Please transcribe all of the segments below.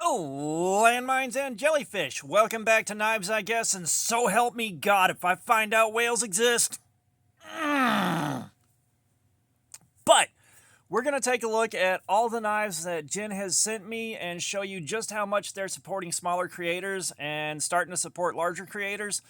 Oh, landmines and jellyfish. Welcome back to Knives, I guess, and so help me God if I find out whales exist. But we're going to take a look at all the knives that Jen has sent me and show you just how much they're supporting smaller creators and starting to support larger creators.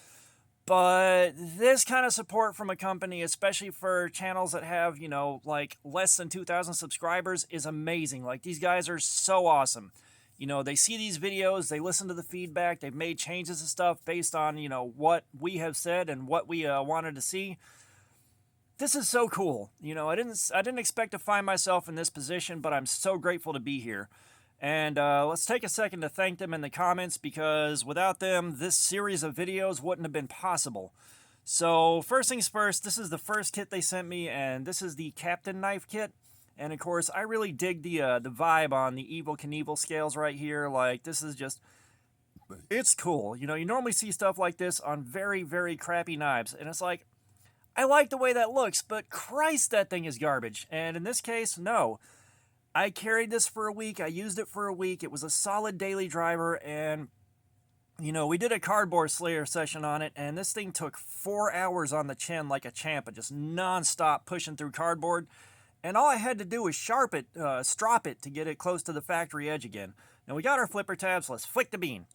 But this kind of support from a company, especially for channels that have, like less than 2,000 subscribers, is amazing. Like, these guys are so awesome. They see these videos, they listen to the feedback, they've made changes and stuff based on, what we have said and what we wanted to see. This is so cool. I didn't expect to find myself in this position, but I'm so grateful to be here. And let's take a second to thank them in the comments, because without them, this series of videos wouldn't have been possible. So first things first, this is the first kit they sent me, and this is the Captain Knife kit. And of course, I really dig the vibe on the Evel Knievel scales right here. Like, this is just, it's cool. You normally see stuff like this on very, very crappy knives, and it's like, I like the way that looks, but Christ, that thing is garbage. And in this case, no. I carried this for a week. I used it for a week. It was a solid daily driver, and we did a cardboard slayer session on it, and this thing took 4 hours on the chin like a champ, just non-stop pushing through cardboard. And all I had to do was strop it to get it close to the factory edge again. Now we got our flipper tabs. Let's flick the bean.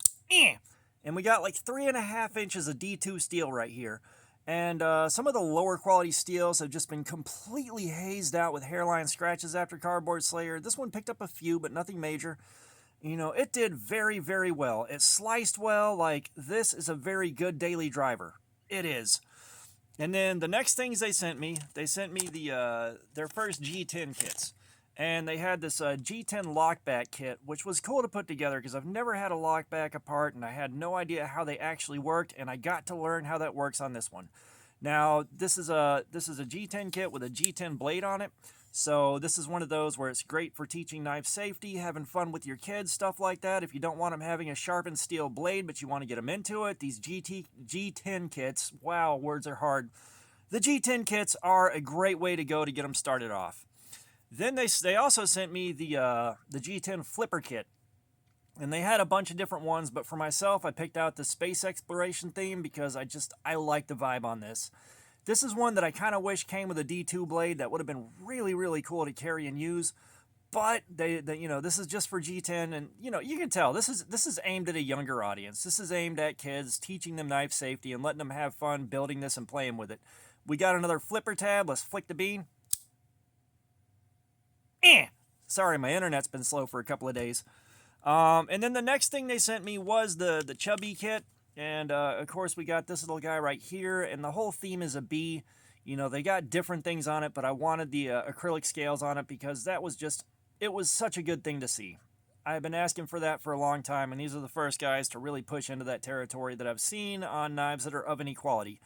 And we got like 3.5 inches of D2 steel right here. And some of the lower quality steels have just been completely hazed out with hairline scratches after cardboard slayer. This one picked up a few, but nothing major. It did very, very well. It sliced well. Like, this is a very good daily driver. It is. And then the next things they sent me the their first G10 kits. And they had this G10 lockback kit, which was cool to put together because I've never had a lockback apart, and I had no idea how they actually worked, and I got to learn how that works on this one. Now, this is a G10 kit with a G10 blade on it. So this is one of those where it's great for teaching knife safety, having fun with your kids, stuff like that. If you don't want them having a sharpened steel blade, but you want to get them into it, these G10 kits, wow, words are hard. The G10 kits are a great way to go to get them started off. Then they also sent me the G10 flipper kit. And they had a bunch of different ones, but for myself, I picked out the space exploration theme because I like the vibe on this. This is one that I kind of wish came with a D2 blade. That would have been really, really cool to carry and use. But this is just for G10, and you can tell this is aimed at a younger audience. This is aimed at kids, teaching them knife safety and letting them have fun building this and playing with it. We got another flipper tab. Let's flick the bean. Sorry, my internet's been slow for a couple of days. And then the next thing they sent me was the chubby kit. And, of course, we got this little guy right here, and the whole theme is a bee. They got different things on it, but I wanted the acrylic scales on it because it was such a good thing to see. I've been asking for that for a long time, and these are the first guys to really push into that territory that I've seen on knives that are of any quality.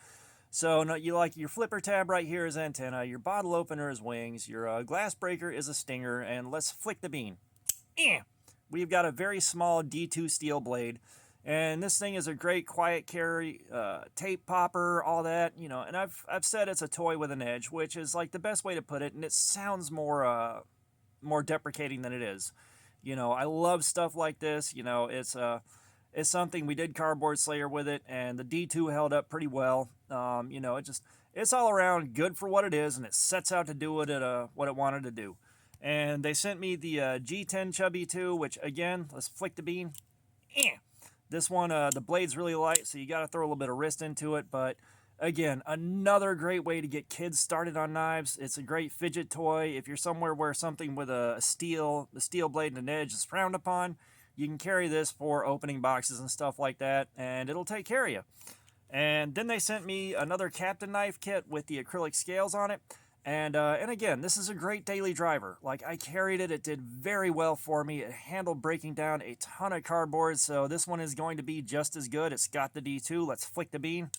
So, you like your flipper tab right here is antenna, your bottle opener is wings, your glass breaker is a stinger, and let's flick the bean. We've got a very small D2 steel blade. And this thing is a great quiet carry, tape popper, all that, and I've said it's a toy with an edge, which is like the best way to put it, and it sounds more deprecating than it is. I love stuff like this. It's something. We did cardboard slayer with it, and the D2 held up pretty well. It's all around good for what it is, and it sets out to do it at what it wanted to do. And they sent me the G10 Chubby 2, which, again, let's flick the bean. This one, the blade's really light, so you got to throw a little bit of wrist into it. But, again, another great way to get kids started on knives. It's a great fidget toy. If you're somewhere where something with a steel blade and an edge is frowned upon, you can carry this for opening boxes and stuff like that, and it'll take care of you. And then they sent me another Captain Knife kit with the acrylic scales on it. And again, this is a great daily driver. Like, I carried it. It did very well for me. It handled breaking down a ton of cardboard, so this one is going to be just as good. It's got the D2. Let's flick the bean.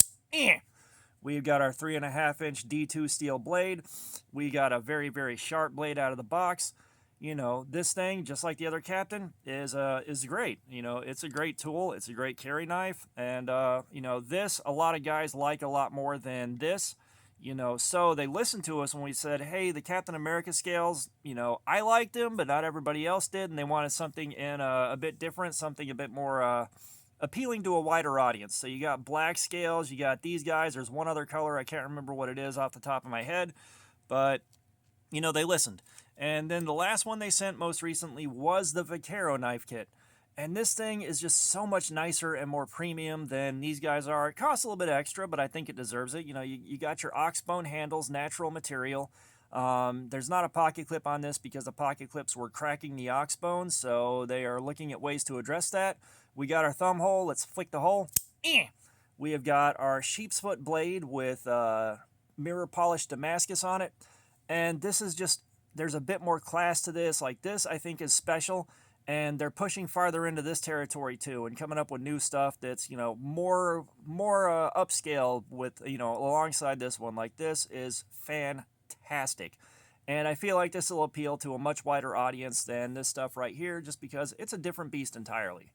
We've got our 3.5-inch D2 steel blade. We got a very, very sharp blade out of the box. This thing, just like the other Captain, is great. It's a great tool. It's a great carry knife. And, this, a lot of guys like a lot more than this. So they listened to us when we said, hey, the Captain America scales, I liked them, but not everybody else did, and they wanted something in a bit different, something a bit more appealing to a wider audience. So you got black scales, you got these guys, there's one other color, I can't remember what it is off the top of my head, but, they listened. And then the last one they sent most recently was the Vaquero knife kit. And this thing is just so much nicer and more premium than these guys are. It costs a little bit extra, but I think it deserves it. You got your oxbone handles, natural material. There's not a pocket clip on this because the pocket clips were cracking the oxbone, so they are looking at ways to address that. We got our thumb hole. Let's flick the hole. We have got our sheep's foot blade with mirror polished Damascus on it. And this is just, there's a bit more class to this. Like this, I think is special. And they're pushing farther into this territory too, and coming up with new stuff that's more upscale with alongside this one. Like this is fantastic, and I feel like this will appeal to a much wider audience than this stuff right here, just because it's a different beast entirely.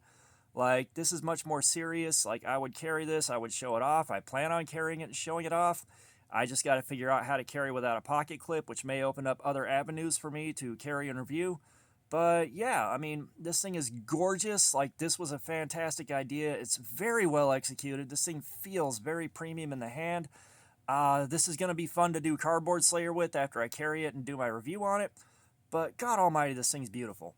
Like this is much more serious. Like I would carry this, I would show it off. I plan on carrying it and showing it off. I just got to figure out how to carry without a pocket clip, which may open up other avenues for me to carry and review. But yeah, I mean, this thing is gorgeous. Like, this was a fantastic idea. It's very well executed. This thing feels very premium in the hand. This is going to be fun to do Cardboard Slayer with after I carry it and do my review on it. But God almighty, this thing's beautiful.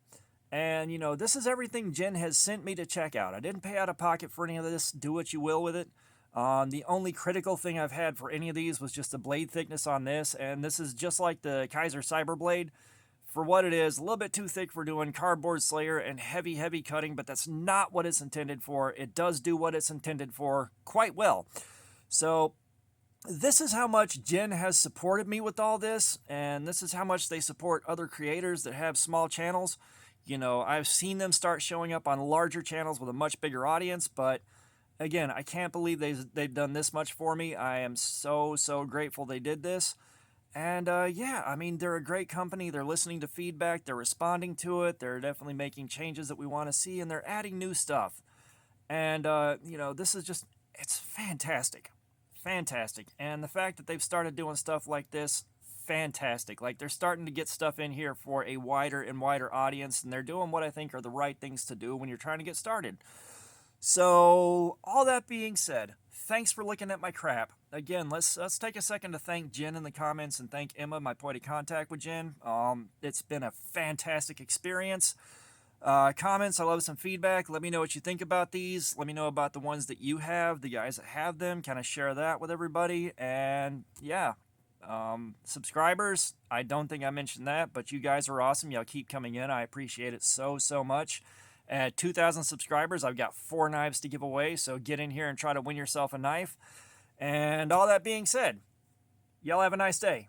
And, this is everything Jen has sent me to check out. I didn't pay out of pocket for any of this. Do what you will with it. The only critical thing I've had for any of these was just the blade thickness on this. And this is just like the Kaiser Cyberblade. For what it is, a little bit too thick for doing Cardboard Slayer and heavy cutting, but that's not what it's intended for. It does do what it's intended for quite well. So this is how much Jen has supported me with all this, and this is how much they support other creators that have small channels. I've seen them start showing up on larger channels with a much bigger audience, but again, I can't believe they've done this much for me. I am so grateful they did this. And yeah, I mean, they're a great company. They're listening to feedback. They're responding to it. They're definitely making changes that we want to see, and they're adding new stuff. And, this is just, it's fantastic. Fantastic. And the fact that they've started doing stuff like this, fantastic. Like, they're starting to get stuff in here for a wider and wider audience, and they're doing what I think are the right things to do when you're trying to get started. So, all that being said, thanks for looking at my crap. Again, let's take a second to thank Jen in the comments and thank Emma, my point of contact with Jen. It's been a fantastic experience. Comments, I love some feedback. Let me know what you think about these. Let me know about the ones that you have, the guys that have them. Kind of share that with everybody. And yeah, subscribers, I don't think I mentioned that, but you guys are awesome. Y'all keep coming in. I appreciate it so much. At 2,000 subscribers, I've got 4 knives to give away, so get in here and try to win yourself a knife. And all that being said, y'all have a nice day.